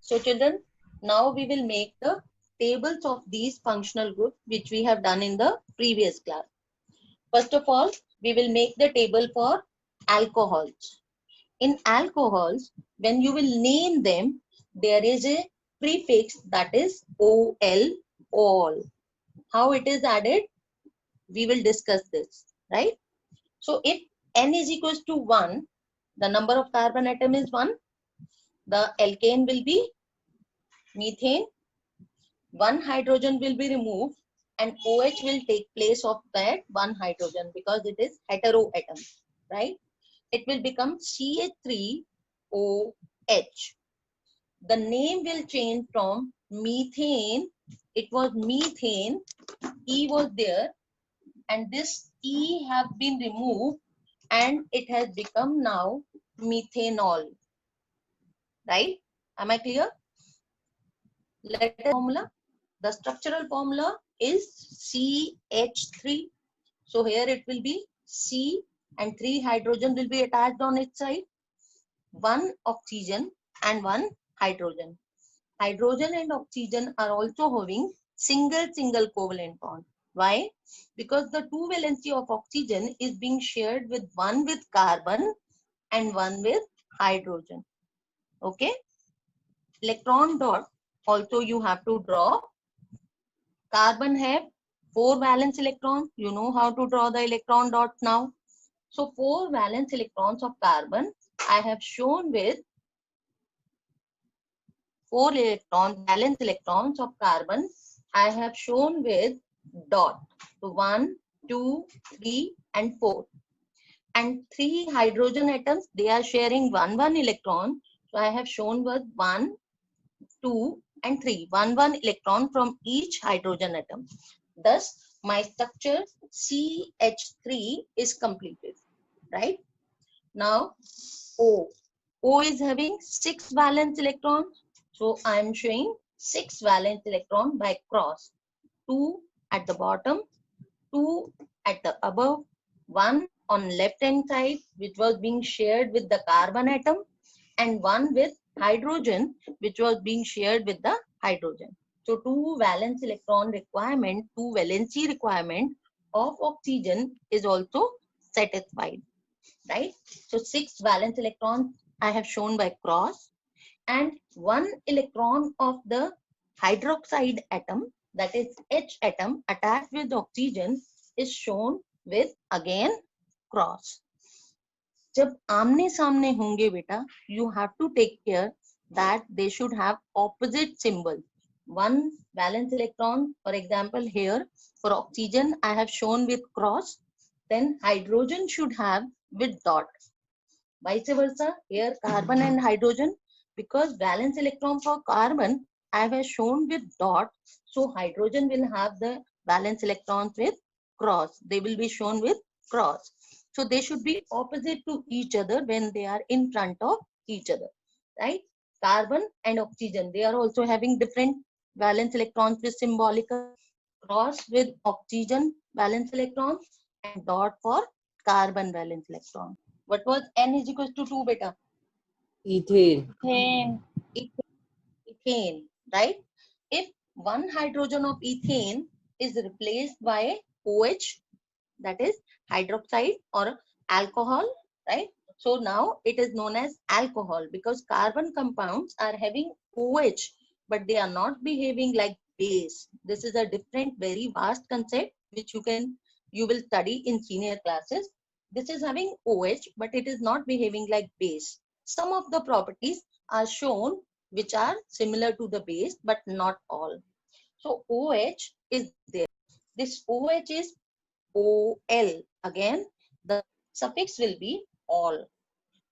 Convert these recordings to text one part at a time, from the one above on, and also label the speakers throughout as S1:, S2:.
S1: So children, now we will make the tables of these functional groups which we have done in the previous class. First of all, we will make the table for alcohols. In alcohols, when you will name them, there is a prefix that is OL, all. How it is added? We will discuss this, right? So if N is equals to 1, the number of carbon atom is 1. The alkane will be methane. One hydrogen will be removed and OH will take place of that one hydrogen because it is heteroatom, right? It will become CH3OH. The name will change from methane. It was methane. E was there and this E have been removed and it has become now methanol, right? Am I clear? Let us formula. The structural formula is CH3. So here it will be C and 3 hydrogen will be attached on its side. 1 oxygen and 1 hydrogen. Hydrogen and oxygen are also having single covalent bond. Why? Because the 2 valency of oxygen is being shared with one with carbon and one with hydrogen. Okay. Electron dot also you have to draw. Carbon have 4 valence electrons. You know how to draw the electron dot now. So 4 valence electrons of carbon I have shown with 4 valence electrons of carbon I have shown with dot. So 1, 2, 3 and 4. And 3 hydrogen atoms, they are sharing 1 electron. So I have shown with 1, 2 and 3. 1 electron from each hydrogen atom. Thus, my structure CH3 is completed. Right? Now, O. O is having 6 valence electrons. So I am showing 6 valence electron by cross. 2 at the bottom, 2 at the above, 1 on left hand side which was being shared with the carbon atom and 1 with hydrogen which was being shared with the hydrogen. So 2 valence electron requirement, 2 valency requirement of oxygen is also satisfied. Right? So 6 valence electrons I have shown by cross and 1 electron of the hydroxide atom, that is H atom attached with oxygen is shown with again cross. जब आमने सामने होंगे बेटा, you have to take care that they should have opposite symbol. 1 valence electron, for example here for oxygen I have shown with cross, then hydrogen should have with dot. Vice versa, here carbon and hydrogen, because valence electron for carbon I have shown with dot, so hydrogen will have the valence electrons with cross. They will be shown with cross. So they should be opposite to each other when they are in front of each other, right? Carbon and oxygen, they are also having different valence electrons with symbolical cross with oxygen valence electron and dot for carbon valence electron. What was N is equals to 2 beta?
S2: Ethane.
S1: Ethane, right? If 1 hydrogen of ethane is replaced by OH, that is hydroxide or alcohol, right? So now it is known as alcohol because carbon compounds are having OH, but they are not behaving like base. This is a different, very vast concept which you will study in senior classes. This is having OH, but it is not behaving like base. Some of the properties are shown which are similar to the base, but not all. So OH is there. This OH is OL. Again, the suffix will be all.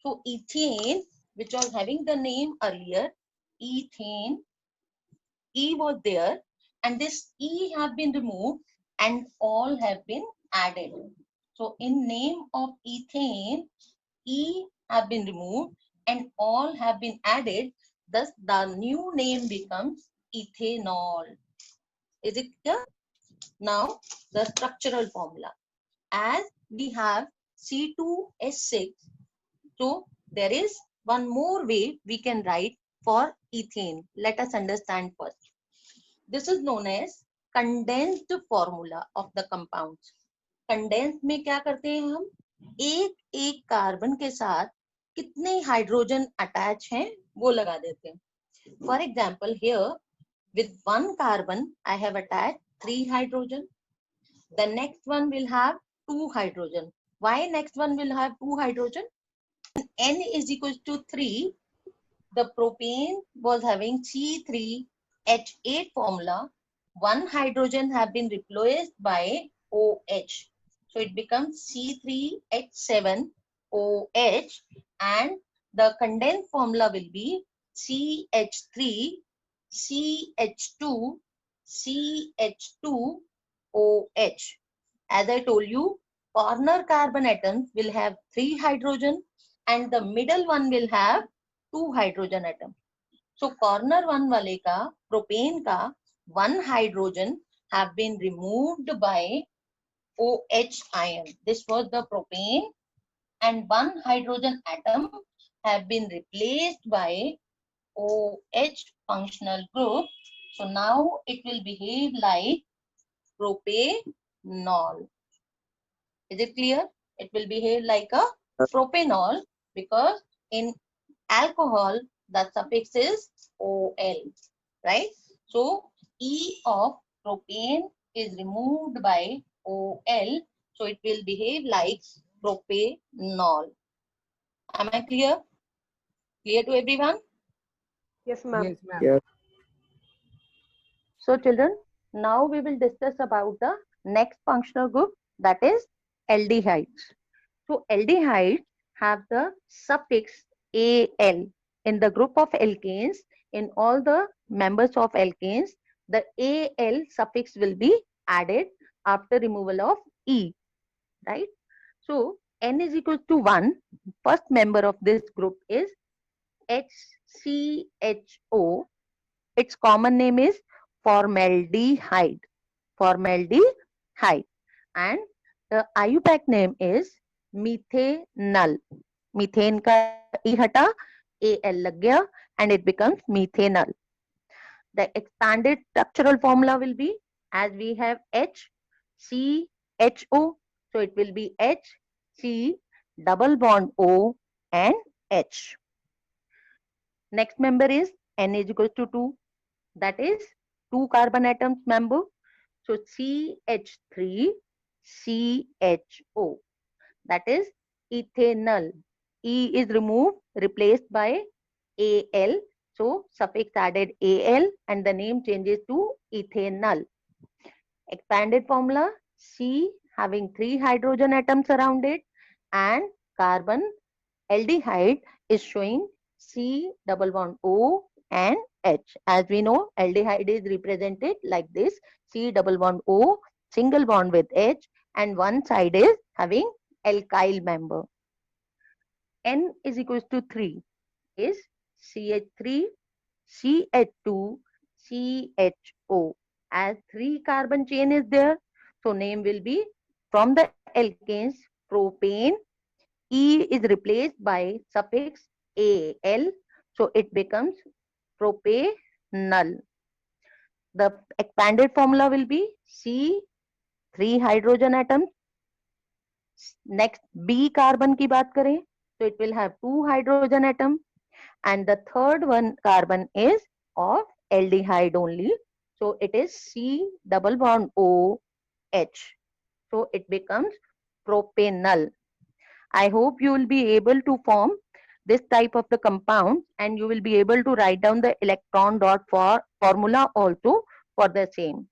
S1: So ethane, which was having the name earlier, ethane, E was there, and this E have been removed and all have been added. So in name of ethane, E have been removed and all have been added. Thus the new name becomes ethanol. Is it clear? Now the structural formula. As we have C2H6, so there is one more way we can write for ethane. Let us understand first. This is known as condensed formula of the compounds. Condensed में क्या करते हैं हम, एक एक carbon के साथ कितने हाइड्रोजन अटैच हैं वो लगा देते हैं. For example, here with one carbon I have attached 3 hydrogen. The next one will have 2 hydrogen. Why next one will have 2 hydrogen? N is equal to 3. The propane was having C3H8 formula. One hydrogen have been replaced by OH. So it becomes C3H7OH, and the condensed formula will be CH3 CH2 CH2OH. As I told you, corner carbon atoms will have 3 hydrogen and the middle one will have 2 hydrogen atoms. So corner one wale ka, propane ka, 1 hydrogen have been removed by OH ion. This was the propane, and 1 hydrogen atom have been replaced by OH functional group. So now it will behave like propanol. Is it clear? It will behave like a propanol because in alcohol the suffix is OL, right? So E of propane is removed by OL, so it will behave like propanol. Am I clear? Clear to everyone?
S3: Yes, ma'am.
S2: Yes, ma'am.
S4: Yes.
S1: So children, now we will discuss about the next functional group, that is aldehydes. So aldehydes have the suffix Al. In the group of alkanes, in all the members of alkanes, the Al suffix will be added after removal of E, right? So N is equal to 1. First member of this group is HCHO. Its common name is formaldehyde. Formaldehyde. And the IUPAC name is methanol. Methane ka E hata, Al lag gaya, and it becomes methanol. The expanded structural formula will be, as we have HCHO, so it will be HC double bond O and H. Next member is N is equal to 2. That is 2 carbon atoms member. So CH3 CHO. That is ethanol. E is removed, replaced by Al. So suffix added Al and the name changes to ethanol. Expanded formula, C having 3 hydrogen atoms around it, and carbon aldehyde is showing C double bond O and H. As we know, aldehyde is represented like this: C double bond O, single bond with H, and one side is having alkyl member. N is equals to 3 is CH3 CH2 CHO. As 3 carbon chain is there, so name will be, from the alkanes, propane. E is replaced by suffix Al, so it becomes propanol. The expanded formula will be C, 3 hydrogen atoms. Next B carbon की बात करें, so it will have 2 hydrogen atom, and the third one carbon is of aldehyde only, so it is C double bond O H, so it becomes propanol. I hope you will be able to form this type of the compound, and you will be able to write down the electron dot formula also for the same.